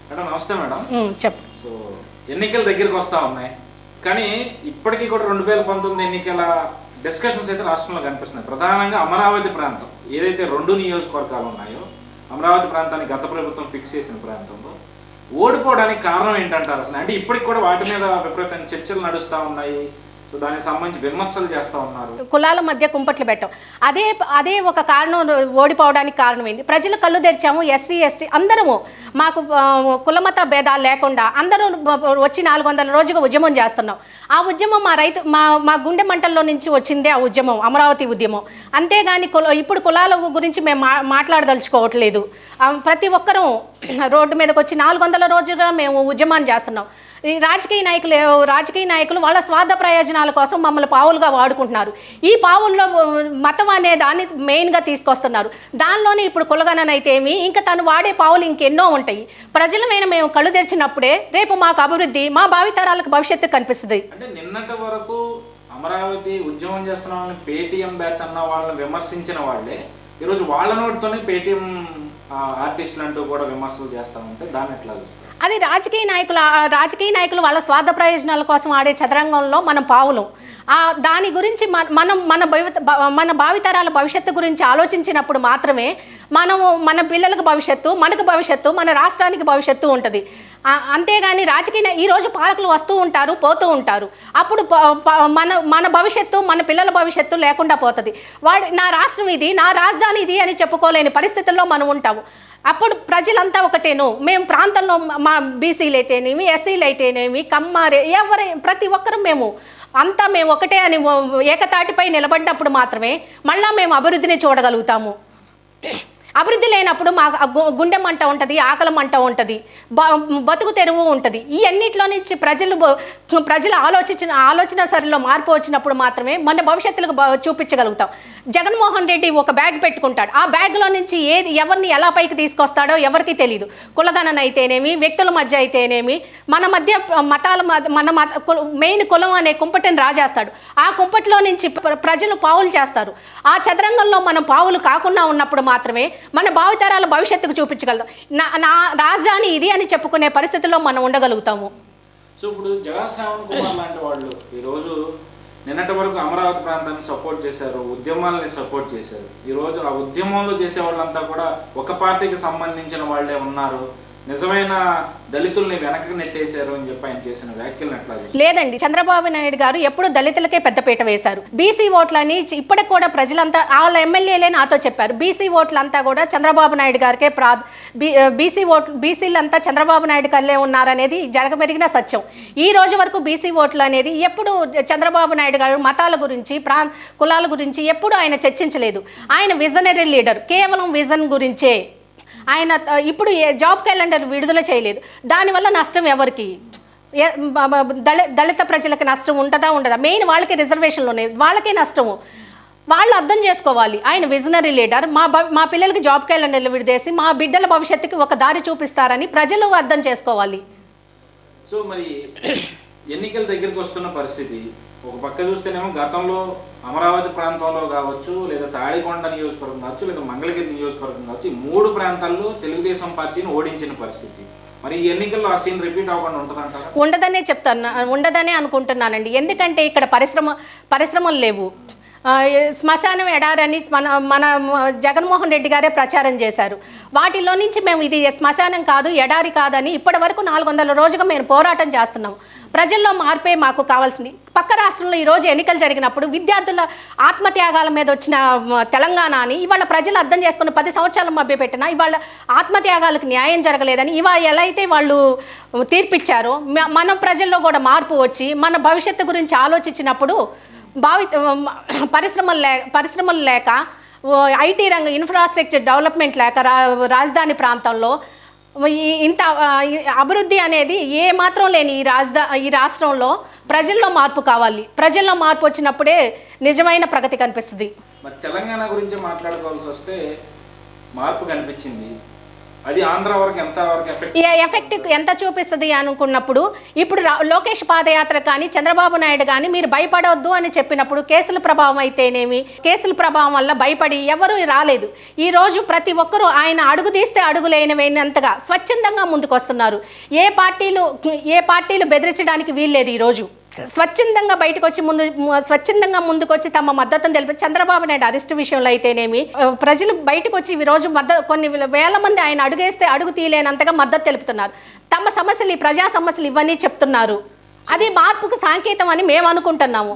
Madam నమస్తే madam. చెప్పు. So ఎన్నికల దగ్గరికి వస్తూ ఉన్నాయి, కానీ ఇప్పటికీ కూడా 2019 ఎన్నికల డిస్కషన్స్ అయితే రాష్ట్రంలో కనిపిస్తున్నాయి. ప్రధానంగా అమరావతి ప్రాంతం ఏదైతే 2 నియోజకవర్గాలు ఉన్నాయో, అమరావతి ప్రాంతాన్ని గత ప్రభుత్వం ఫిక్స్ చేసిన ప్రాంతంలో ఓడిపోవడానికి కారణం ఏంటంటారు అసలు? అంటే ఇప్పటికి కూడా వాటి మీద విపరీతమైన చర్చలు నడుస్తూ ఉన్నాయి. సో దానికి సంబంధించి విమర్శలు చేస్తూ ఉన్నారు. కులాల మధ్య కుంపట్లు పెట్టాం, అదే ఒక కారణం ఓడిపోవడానికి కారణమైంది. ప్రజలు కళ్ళు తెరిచాము, ఎస్సీ ఎస్టీ అందరము మాకు కులమత భేదాలు లేకుండా అందరూ వచ్చి 400 రోజుగా ఉద్యమం చేస్తున్నాం. ఆ ఉద్యమం మా గుండె మంటల్లో నుంచి వచ్చిందే ఆ ఉద్యమం, అమరావతి ఉద్యమం. అంతేగాని ఇప్పుడు కులాల గురించి మేము మాట్లాడదలుచుకోవట్లేదు. ప్రతి ఒక్కరూ రోడ్డు మీదకి వచ్చి 400 రోజుగా మేము ఉద్యమాన్ని చేస్తున్నాం. ఈ రాజకీయ నాయకులు వాళ్ళ స్వార్థ ప్రయోజనాల కోసం మమ్మల్ని పావులుగా వాడుకుంటున్నారు. ఈ పావుల్లో మతం అనే దాన్ని మెయిన్గా తీసుకొస్తున్నారు. దానిలోనే ఇప్పుడు కులగణన అయితేమి, ఇంకా తను వాడే పావులు ఇంకెన్నో ఉంటాయి. ప్రజలమైన మేము కళ్ళు తెరిచినప్పుడే రేపు మాకు అభివృద్ధి, మా భావితరాలకు భవిష్యత్తు కనిపిస్తుంది. అంటే నిన్నటి వరకు అమరావతి ఉద్యమం చేస్తున్నామని పేటీఎం బ్యాచ్ అన్న వాళ్ళని విమర్శించిన వాళ్ళే ఈరోజు వాళ్ళ నోటితోనే పేటీఎం ఆర్టిస్టులు అంటూ కూడా విమర్శలు చేస్తూ ఉంటే దాన్ని ఎట్లా చూస్తారు? అది రాజకీయ నాయకులు వాళ్ళ స్వార్థ ప్రయోజనాల కోసం ఆడే చదరంగంలో మనం పావులం. దాని గురించి మన భావితరాల భవిష్యత్తు గురించి ఆలోచించినప్పుడు మాత్రమే మన పిల్లలకు భవిష్యత్తు, మనకు భవిష్యత్తు, మన రాష్ట్రానికి భవిష్యత్తు ఉంటుంది. అంతేగాని ఈరోజు పాలకులు వస్తూ ఉంటారు, పోతూ ఉంటారు. అప్పుడు మన భవిష్యత్తు, మన పిల్లల భవిష్యత్తు లేకుండా పోతుంది. నా రాష్ట్రం ఇది, నా రాజధాని ఇది అని చెప్పుకోలేని పరిస్థితుల్లో మనం ఉంటాము. అప్పుడు ప్రజలంతా ఒకటేను. మేము ప్రాంతంలో మా బీసీలు అయితేనేమి, ఎస్సీలు అయితేనేమి, కమ్మారే, ప్రతి ఒక్కరూ మేము ఒకటే అని ఏకతాటిపై నిలబడినప్పుడు మాత్రమే మళ్ళా మేము అభివృద్ధిని చూడగలుగుతాము. అభివృద్ధి లేనప్పుడు మా గుండె మంట ఉంటుంది, ఆకలి మంట ఉంటుంది, బతుకు తెరువు ఉంటుంది. ఈ అన్నింటిలో నుంచి ప్రజలు ఆలోచన సరిలో మార్పు వచ్చినప్పుడు మాత్రమే మన భవిష్యత్తులకు చూపించగలుగుతాం. జగన్మోహన్ రెడ్డి ఒక బ్యాగ్ పెట్టుకుంటాడు. ఆ బ్యాగ్లో నుంచి ఎవరిని ఎలా పైకి తీసుకొస్తాడో ఎవరికి తెలియదు. కులగణన అయితేనేమి, వ్యక్తుల మధ్య అయితేనేమి, మన మధ్య మెయిన్ కులం అనే కుంపటిని రాజేస్తాడు. ఆ కుంపటిలో నుంచి ప్రజలు పావులు చేస్తారు. ఆ చదరంగంలో మనం పావులు కాకుండా ఉన్నప్పుడు మాత్రమే మన భావితరాల భవిష్యత్తుకు చూపించగలుగుతాం. నా రాజధాని ఇది అని చెప్పుకునే పరిస్థితుల్లో మనం ఉండగలుగుతాము. సో ఇప్పుడు జగన్ కుమార్ లాంటి వాళ్ళు ఈరోజు నిన్నటి వరకు అమరావతి ప్రాంతాన్ని సపోర్ట్ చేశారు, ఉద్యమాలని సపోర్ట్ చేశారు. ఈరోజు ఆ ఉద్యమంలో చేసే వాళ్ళంతా కూడా ఒక పార్టీకి సంబంధించిన వాళ్ళే ఉన్నారు, నిజమైన దళితుల్ని వెనక్కి నెట్టేశారు అని చెప్పి ఆయన చేసిన వ్యాఖ్యలను ఎట్లా? లేదండి, చంద్రబాబు నాయుడు గారు ఎప్పుడు దళితులకే పెద్దపీట వేశారు. బీసీ ఓట్లని ఇప్పటికి కూడా ప్రజలంతా, వాళ్ళ ఎమ్మెల్యేలే నాతో చెప్పారు, బీసీ ఓట్లంతా కూడా చంద్రబాబు నాయుడు గారికే బీసీలంతా చంద్రబాబు నాయుడు కల్లే ఉన్నారనేది జరగమెరిగిన సత్యం. ఈ రోజు వరకు బీసీ ఓట్లు అనేది ఎప్పుడు చంద్రబాబు నాయుడు గారు మతాల గురించి, కులాల గురించి ఎప్పుడు ఆయన చర్చించలేదు. ఆయన విజనరీ లీడర్, కేవలం విజన్ గురించే. ఆయన ఇప్పుడు జాబ్ క్యాలెండర్ విడుదల చేయలేదు. దానివల్ల నష్టం ఎవరికి? దళిత ప్రజలకు నష్టం ఉండదా? మెయిన్ వాళ్ళకి రిజర్వేషన్లు ఉన్నాయి, వాళ్ళకే నష్టము. వాళ్ళు అర్థం చేసుకోవాలి. ఆయన విజనరీ లీడర్, మా పిల్లలకి జాబ్ క్యాలెండర్లు విడిదేసి మా బిడ్డల భవిష్యత్తుకి ఒక దారి చూపిస్తారని ప్రజలు అర్థం చేసుకోవాలి. సో మరి ఎన్నికల దగ్గరికి వస్తున్న పరిస్థితి ఒక పక్క చూస్తేనేమో గతంలో అమరావతి ప్రాంతంలో కావచ్చు, లేదా తాడికొండ నియోజకవర్గం కావచ్చు, లేదా మంగళగిరి నియోజకవర్గం కావచ్చు, ఈ 3 ప్రాంతాల్లో తెలుగుదేశం పార్టీని ఓడించిన పరిస్థితి. మరి ఈ ఎన్నికల్లో ఆ సీన్ రిపీట్ అవ్వకుండా ఉంటుందంటారా? ఉండదనే అనుకుంటున్నానండి. ఎందుకంటే ఇక్కడ పరిశ్రమలు లేవు. శ్మశానం ఎడారని మన జగన్మోహన్ రెడ్డి గారే ప్రచారం చేశారు. వాటిలో నుంచి మేము ఇది శ్మశానం కాదు, ఎడారి కాదని ఇప్పటి వరకు 400 రోజుగా మేము పోరాటం చేస్తున్నాం. ప్రజల్లో మార్పే మాకు కావాల్సింది. పక్క రాష్ట్రంలో ఈరోజు ఎన్నికలు జరిగినప్పుడు విద్యార్థుల ఆత్మత్యాగాల మీద వచ్చిన తెలంగాణని ఇవాళ ప్రజలు అర్థం చేసుకుని 10 సంవత్సరాలు మభ్యపెట్టినా ఇవాళ ఆత్మత్యాగాలకు న్యాయం జరగలేదని ఇవాళ ఎలా అయితే వాళ్ళు తీర్పిచ్చారో మన ప్రజల్లో కూడా మార్పు వచ్చి మన భవిష్యత్తు గురించి ఆలోచించినప్పుడు పరిశ్రమలు లేక, ఐటీ రంగం ఇన్ఫ్రాస్ట్రక్చర్ డెవలప్మెంట్ లేక రాజధాని ప్రాంతంలో ఇంత అభివృద్ధి అనేది ఏ మాత్రం లేని ఈ రాష్ట్రంలో ప్రజల్లో మార్పు కావాలి. ప్రజల్లో మార్పు వచ్చినప్పుడే నిజమైన ప్రగతి కనిపిస్తుంది. మరి తెలంగాణ గురించి మాట్లాడుకోవాల్సి వస్తే మార్పు కనిపించింది. అది ఆంధ్ర వరకు ఎంత వరకు ఎఫెక్ట్ ఎంత చూపిస్తుంది అనుకున్నప్పుడు ఇప్పుడు లోకేష్ పాదయాత్ర కానీ చంద్రబాబు నాయుడు కానీ మీరు భయపడవద్దు అని చెప్పినప్పుడు కేసుల ప్రభావం అయితేనేమి, కేసుల ప్రభావం వల్ల భయపడి ఎవరు రాలేదు. ఈ రోజు ప్రతి ఒక్కరూ ఆయన అడుగు తీస్తే అడుగులేనివేనంతగా స్వచ్ఛందంగా ముందుకు వస్తున్నారు. ఏ పార్టీలు బెదిరించడానికి వీల్లేదు. ఈరోజు స్వచ్ఛందంగా బయటకు వచ్చి స్వచ్ఛందంగా ముందుకొచ్చి తమ మద్దతును తెలిపి చంద్రబాబు నాయుడు అరెస్ట్ విషయంలో అయితేనేమి ప్రజలు బయటకు వచ్చి ఈ రోజు కొన్ని వేల మంది ఆయన అడుగేస్తే అడుగు తీయలేనంతగా మద్దతు తెలుపుతున్నారు. తమ సమస్యలు, ఈ ప్రజా సమస్యలు ఇవన్నీ చెప్తున్నారు. అది మార్పుకు సంకేతం అని మేము అనుకుంటున్నాము.